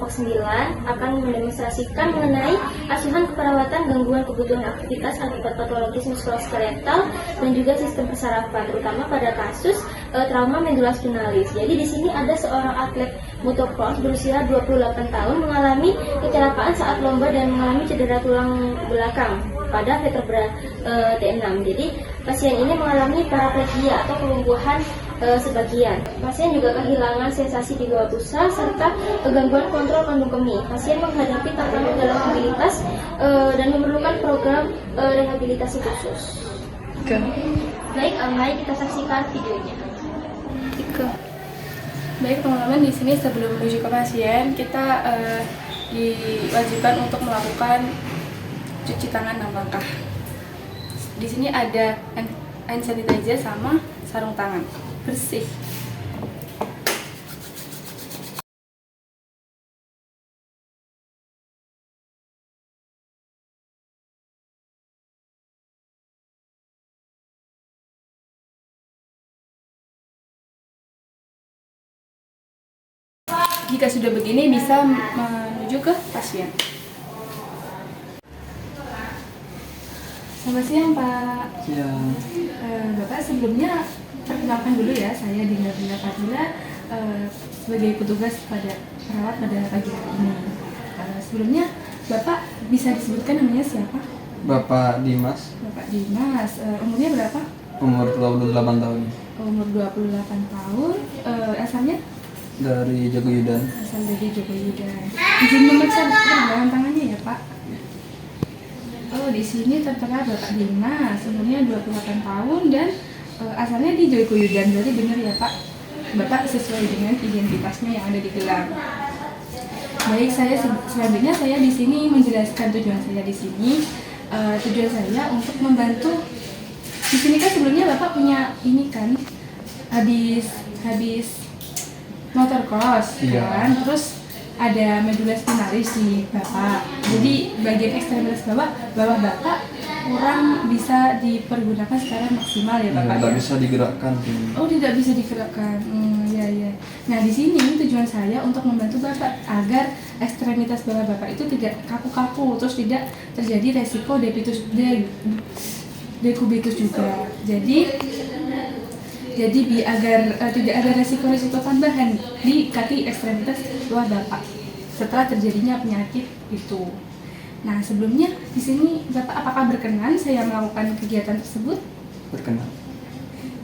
kelompok 9 akan mendemonstrasikan mengenai asuhan keperawatan gangguan kebutuhan aktivitas akibat patologis muskuloskeletal dan juga sistem persarafan, terutama pada kasus trauma medula spinalis. Jadi di sini ada seorang atlet motocross berusia 28 tahun mengalami kecelakaan saat lomba dan mengalami cedera tulang belakang pada vertebra T6. Jadi pasien ini mengalami paraplegia atau kelumpuhan sebagian. Pasien juga kehilangan sensasi di bawah pusat serta gangguan kontrol kandung kemih. Pasien menghadapi tantangan dalam mobilitas dan memerlukan program rehabilitasi khusus. Baik, mari kita saksikan videonya. Baik teman-teman, di sini sebelum menuju ke pasien kita diwajibkan untuk melakukan cuci tangan 6 langkah. Di sini ada hand sanitizer sama sarung tangan bersih. Jika sudah begini, bisa menuju ke pasien. Selamat siang, Pak. Siang. Bapak, sebelumnya perkenalkan dulu ya, saya Dinda Fadila sebagai petugas pada perawat pada pagi hari ini. Sebelumnya, Bapak bisa disebutkan namanya siapa? Bapak Dimas. Bapak Dimas, umurnya berapa? Umur 28 tahun. Umur 28 tahun, asalnya? Dari Jogoyudan. Asal dari Jogoyudan. Izin memeriksa pergelangan tangannya ya, Pak? Oh, di sini tertera Bapak Dimas, umurnya 28 tahun dan asalnya di Jogoyudan. Berarti benar ya, Pak? Bapak sesuai dengan identitasnya yang ada di gelang. Baik, selanjutnya saya di sini menjelaskan tujuan saya di sini. Tujuan saya untuk membantu. Di sini kan sebelumnya Bapak punya ini kan, habis motocross, iya. Kan? Terus ada medula spinalis di Bapak. Jadi bagian ekstremitas bawah Bapak kurang bisa dipergunakan secara maksimal ya Bapak. Tidak Ya? bisa digerakkan. Oh, tidak bisa digerakkan. Ya. Nah, di sini tujuan saya untuk membantu Bapak agar ekstremitas bawah Bapak itu tidak kaku-kaku, terus tidak terjadi resiko dekubitus juga. Jadi agar tidak ada resiko-resiko tambahan di kaki ekstremitas bawah Bapak setelah terjadinya penyakit itu. Nah, sebelumnya di sini Bapak apakah berkenan saya melakukan kegiatan tersebut? Berkenan.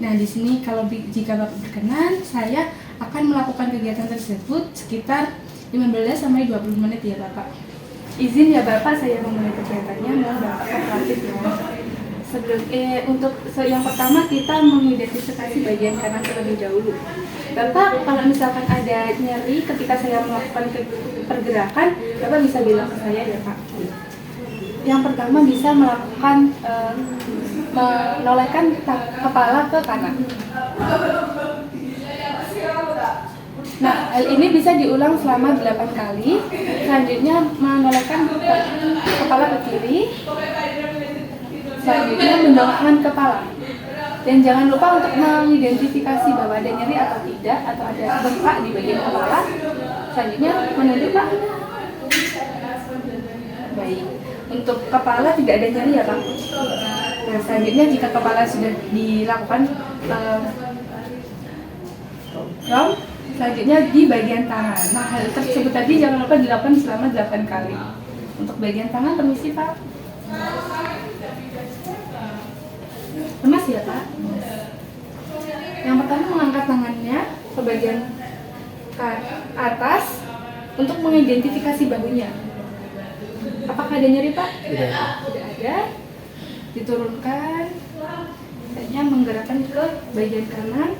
Nah, di sini jika Bapak berkenan, saya akan melakukan kegiatan tersebut sekitar 15 sampai 20 menit ya Bapak. Izin ya Bapak, saya memulai kegiatannya, mohon Bapak kooperatif ya. Untuk yang pertama kita mengidentifikasi bagian kanan terlebih dahulu. Bapak, kalau misalkan ada nyeri ketika saya melakukan pergerakan, Bapak bisa bilang ke saya ya Pak. Yang pertama bisa melakukan menolehkan kepala ke kanan. Nah, hal ini bisa diulang selama 8 kali. Selanjutnya menolehkan kepala ke kiri. Selanjutnya mendongakkan kepala. Dan jangan lupa untuk mengidentifikasi bahwa ada nyeri atau tidak, atau ada bengkak di bagian kepala. Selanjutnya menunduk Pak. Baik. Untuk kepala tidak ada nyeri ya Pak. Nah, selanjutnya jika kepala sudah dilakukan program, selanjutnya di bagian tangan. Nah, hal tersebut tadi jangan lupa dilakukan selama 8 kali. Untuk bagian tangan, permisi Pak. Lemas ya Pak. Yang pertama mengangkat tangannya ke bagian atas untuk mengidentifikasi bahunya. Apakah ada nyeri Pak? Tidak. Tidak ada. Diturunkan. Kayaknya menggerakkan ke bagian kanan.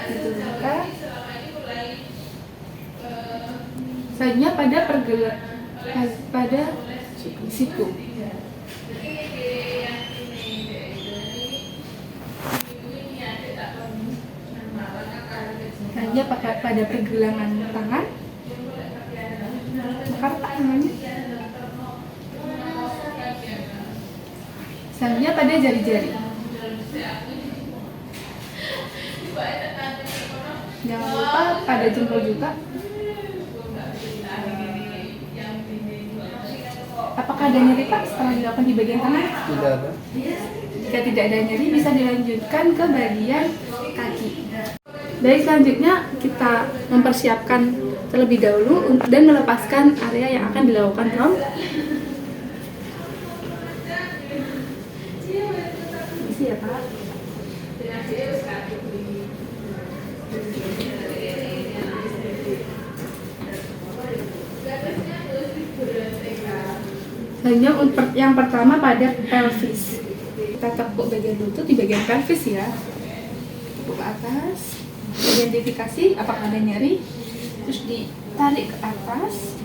Diturunkan. Selanjutnya pada siku. Selanjutnya pada pergelangan tangan. Mekar Pak tangannya. Selanjutnya pada jari-jari. Jangan lupa pada jempol juga. Apakah ada nyeri Pak setelah dilakukan di bagian tengah? Tidak ada. Jika tidak ada nyeri, bisa dilanjutkan ke bagian kaki. Baik, selanjutnya kita mempersiapkan terlebih dahulu dan melepaskan area yang akan dilakukan rom. Isi ya Pak. Hanya untuk yang pertama pada pelvis. Kita tepuk bagian lutut di bagian pelvis ya. Tepuk ke atas. Identifikasi apakah ada nyeri. Terus ditarik ke atas.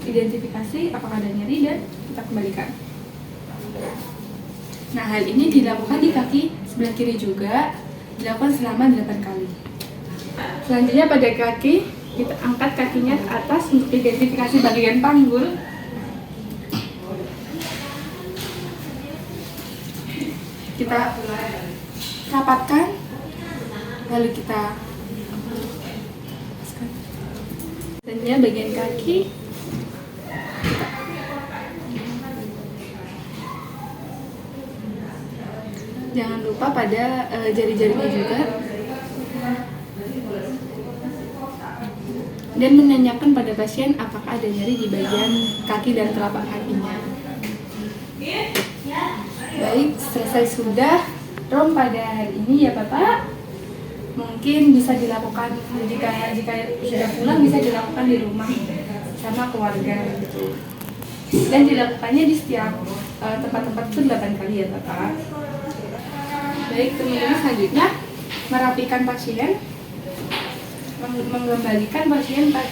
Identifikasi apakah ada nyeri dan kita kembalikan. Nah, hal ini dilakukan di kaki sebelah kiri juga. Dilakukan selama 8 kali. Selanjutnya pada kaki, kita angkat kakinya ke atas untuk identifikasi bagian panggul. Kita rapatkan, lalu kita selanjutnya bagian kaki. Jangan lupa pada jari-jarinya juga. Dan menanyakan pada pasien apakah ada nyeri di bagian kaki dan telapak kakinya. Baik, selesai sudah rom pada hari ini ya Bapak. Mungkin bisa dilakukan jika sudah pulang bisa dilakukan di rumah sama keluarga gitu. Dan dilakukannya di setiap tempat-tempat itu 8 kali ya Bapak. Baik, kemudian selanjutnya merapikan pasien, mengembalikan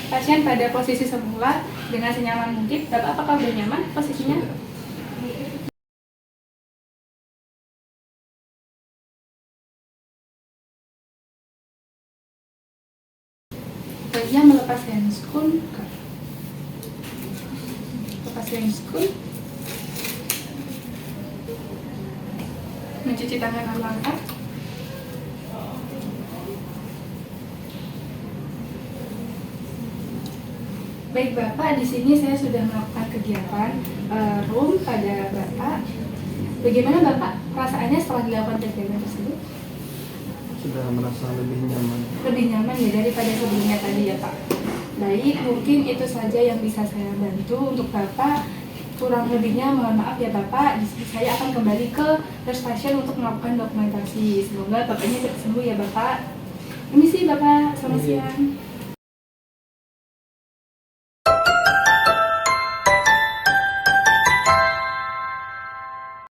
pasien pada posisi semula dengan senyaman mungkin. Bapak apakah sudah nyaman posisinya? Selanjutnya melepas handscoon. Lepas handscoon. Mencuci tangan 6 langkah. Baik Bapak, di sini saya sudah melakukan kegiatan room pada Bapak. Bagaimana Bapak perasaannya setelah dilakukan kegiatan tersebut? Sudah merasa lebih nyaman. Lebih nyaman ya daripada sebelumnya tadi ya Pak. Baik, mungkin itu saja yang bisa saya bantu untuk Bapak. Kurang lebihnya mohon maaf ya Bapak. Di sini saya akan kembali ke nurse pasien untuk melakukan dokumentasi. Semoga Bapaknya cepat sembuh ya Bapak. Permisi Bapak, selamat siang.